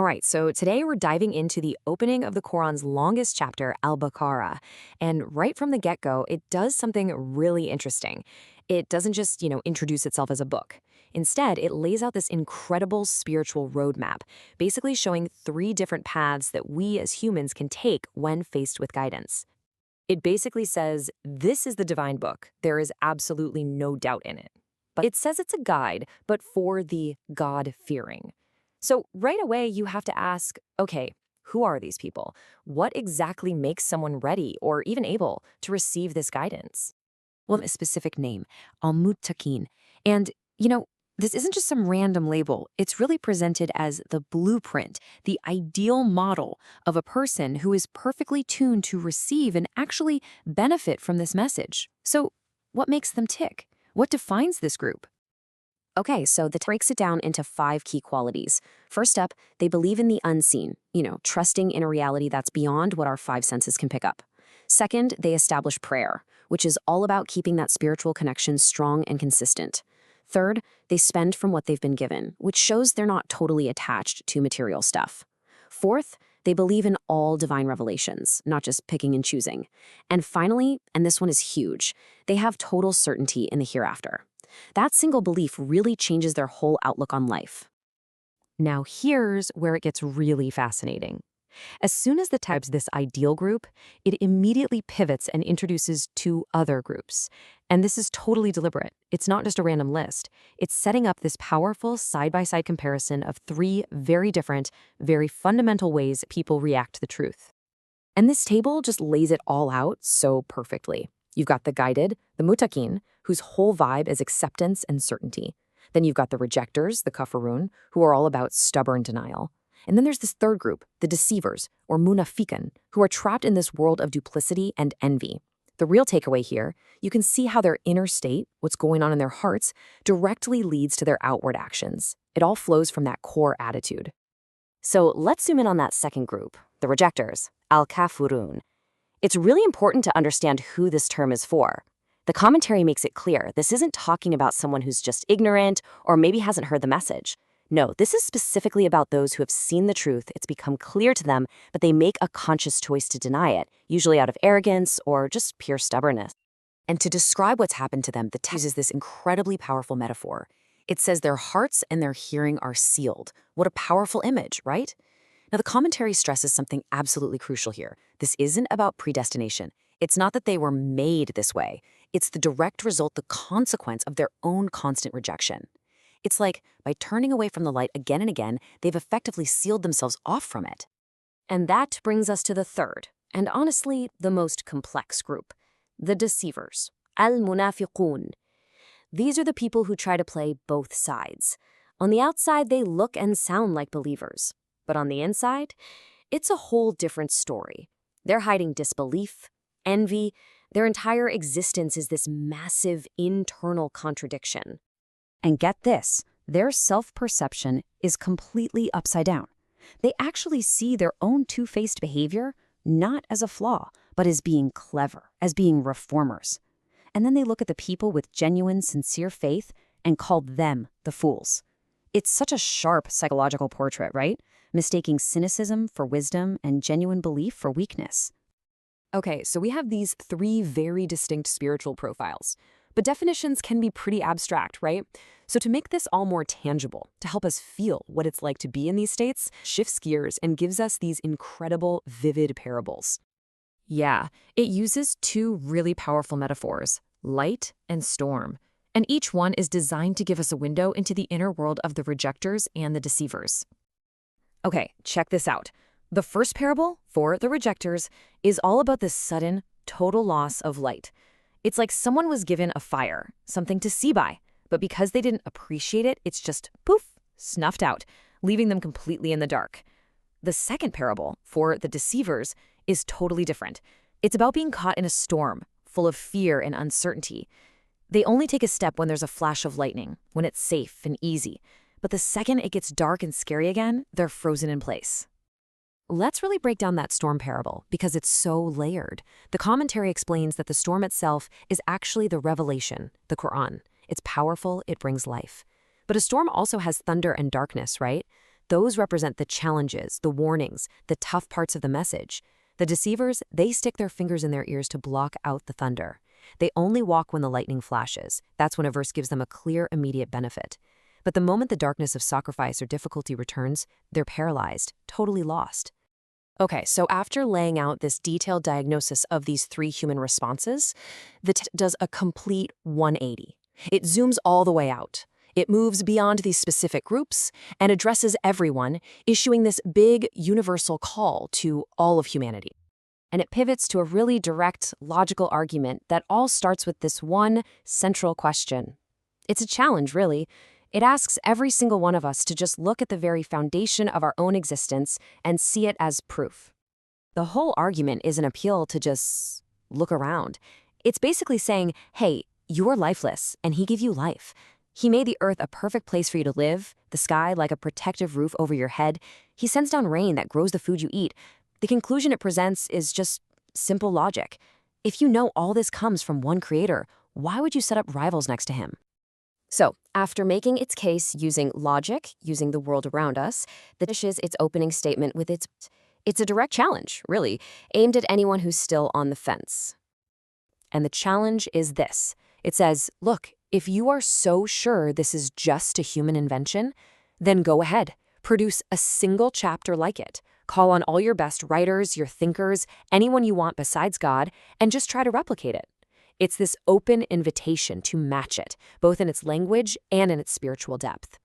right, so today we're diving into the opening of the Quran's longest chapter, Al-Baqarah. And right from the get-go, it does something really interesting. It doesn't just, introduce itself as a book. Instead, it lays out this incredible spiritual roadmap, basically showing 3 different paths that we as humans can take when faced with guidance. It basically says, this is the divine book. There is absolutely no doubt in it. But it says it's a guide, but for the God-fearing. So right away, you have to ask, okay, who are these people? What exactly makes someone ready or even able to receive this guidance? Well, a specific name, Al-Muttaqin. And, this isn't just some random label. It's really presented as the blueprint, the ideal model of a person who is perfectly tuned to receive and actually benefit from this message. So what makes them tick? What defines this group? Okay, so that breaks it down into 5 key qualities. First up, they believe in the unseen, trusting in a reality that's beyond what our 5 senses can pick up. Second, they establish prayer, which is all about keeping that spiritual connection strong and consistent. Third, they spend from what they've been given, which shows they're not totally attached to material stuff. Fourth, they believe in all divine revelations, not just picking and choosing. And finally, and this one is huge, they have total certainty in the hereafter. That single belief really changes their whole outlook on life. Now here's where it gets really fascinating. As soon as the types this ideal group, it immediately pivots and introduces 2 other groups. And this is totally deliberate. It's not just a random list. It's setting up this powerful side-by-side comparison of 3 very different, very fundamental ways people react to the truth. And this table just lays it all out so perfectly. You've got the guided, the muttaqin, whose whole vibe is acceptance and certainty. Then you've got the rejectors, the kafirun, who are all about stubborn denial. And then there's this third group, the deceivers, or munafiqun, who are trapped in this world of duplicity and envy. The real takeaway here, you can see how their inner state, what's going on in their hearts, directly leads to their outward actions. It all flows from that core attitude. So let's zoom in on that second group, the rejectors, al-kafirun. It's really important to understand who this term is for. The commentary makes it clear this isn't talking about someone who's just ignorant or maybe hasn't heard the message. No, this is specifically about those who have seen the truth, it's become clear to them, but they make a conscious choice to deny it, usually out of arrogance or just pure stubbornness. And to describe what's happened to them, the text uses this incredibly powerful metaphor. It says their hearts and their hearing are sealed. What a powerful image, right? Now, the commentary stresses something absolutely crucial here. This isn't about predestination. It's not that they were made this way. It's the direct result, the consequence of their own constant rejection. It's like, by turning away from the light again and again, they've effectively sealed themselves off from it. And that brings us to the third, and honestly, the most complex group, the deceivers, al-munafiqun. These are the people who try to play both sides. On the outside, they look and sound like believers. But on the inside, it's a whole different story. They're hiding disbelief, envy. Their entire existence is this massive internal contradiction. And get this, their self-perception is completely upside down. They actually see their own two-faced behavior not as a flaw, but as being clever, as being reformers. And then they look at the people with genuine, sincere faith and call them the fools. It's such a sharp psychological portrait, right? Mistaking cynicism for wisdom and genuine belief for weakness. Okay, so we have these 3 very distinct spiritual profiles. But definitions can be pretty abstract, right? So to make this all more tangible, to help us feel what it's like to be in these states, shifts gears and gives us these incredible, vivid parables. Yeah, it uses 2 really powerful metaphors, light and storm. And each one is designed to give us a window into the inner world of the rejectors and the deceivers. Okay, check this out. The first parable, for the rejectors, is all about this sudden, total loss of light. It's like someone was given a fire, something to see by, but because they didn't appreciate it, it's just, poof, snuffed out, leaving them completely in the dark. The second parable, for the deceivers, is totally different. It's about being caught in a storm, full of fear and uncertainty. They only take a step when there's a flash of lightning, when it's safe and easy. But the second it gets dark and scary again, they're frozen in place. Let's really break down that storm parable because it's so layered. The commentary explains that the storm itself is actually the revelation, the Quran. It's powerful, it brings life. But a storm also has thunder and darkness, right? Those represent the challenges, the warnings, the tough parts of the message. The deceivers, they stick their fingers in their ears to block out the thunder. They only walk when the lightning flashes. That's when a verse gives them a clear, immediate benefit. But the moment the darkness of sacrifice or difficulty returns, they're paralyzed, totally lost. Okay, so after laying out this detailed diagnosis of these three human responses, the text does a complete 180. It zooms all the way out. It moves beyond these specific groups and addresses everyone, issuing this big universal call to all of humanity. And it pivots to a really direct, logical argument that all starts with this one central question. It's a challenge, really. It asks every single one of us to just look at the very foundation of our own existence and see it as proof. The whole argument is an appeal to just look around. It's basically saying, hey, you're lifeless, and he gave you life. He made the earth a perfect place for you to live, the sky like a protective roof over your head. He sends down rain that grows the food you eat. The conclusion it presents is just simple logic. If you know all this comes from one creator, why would you set up rivals next to him? So, after making its case using logic, using the world around us, it finishes its opening statement with it's a direct challenge, really, aimed at anyone who's still on the fence. And the challenge is this. It says, look, if you are so sure this is just a human invention, then go ahead, produce a single chapter like it. Call on all your best writers, your thinkers, anyone you want besides God, and just try to replicate it. It's this open invitation to match it, both in its language and in its spiritual depth.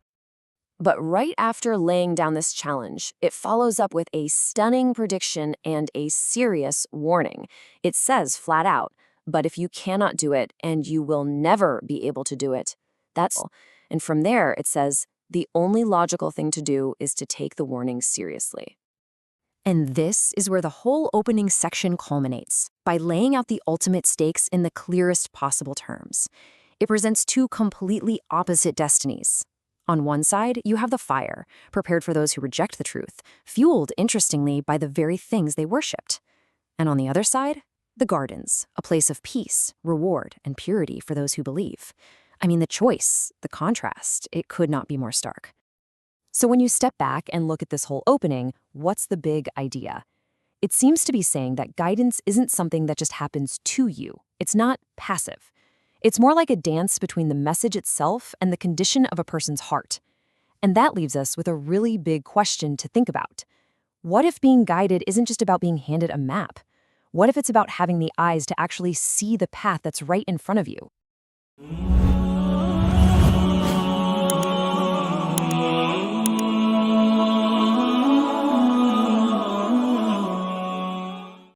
But right after laying down this challenge, it follows up with a stunning prediction and a serious warning. It says flat out, but if you cannot do it, and you will never be able to do it, that's all. And from there, it says, the only logical thing to do is to take the warning seriously. And this is where the whole opening section culminates, by laying out the ultimate stakes in the clearest possible terms. It presents two completely opposite destinies. On one side, you have the fire, prepared for those who reject the truth, fueled, interestingly, by the very things they worshipped. And on the other side, the gardens, a place of peace, reward, and purity for those who believe. I mean, the choice, the contrast, it could not be more stark. So when you step back and look at this whole opening, what's the big idea? It seems to be saying that guidance isn't something that just happens to you. It's not passive. It's more like a dance between the message itself and the condition of a person's heart. And that leaves us with a really big question to think about. What if being guided isn't just about being handed a map? What if it's about having the eyes to actually see the path that's right in front of you?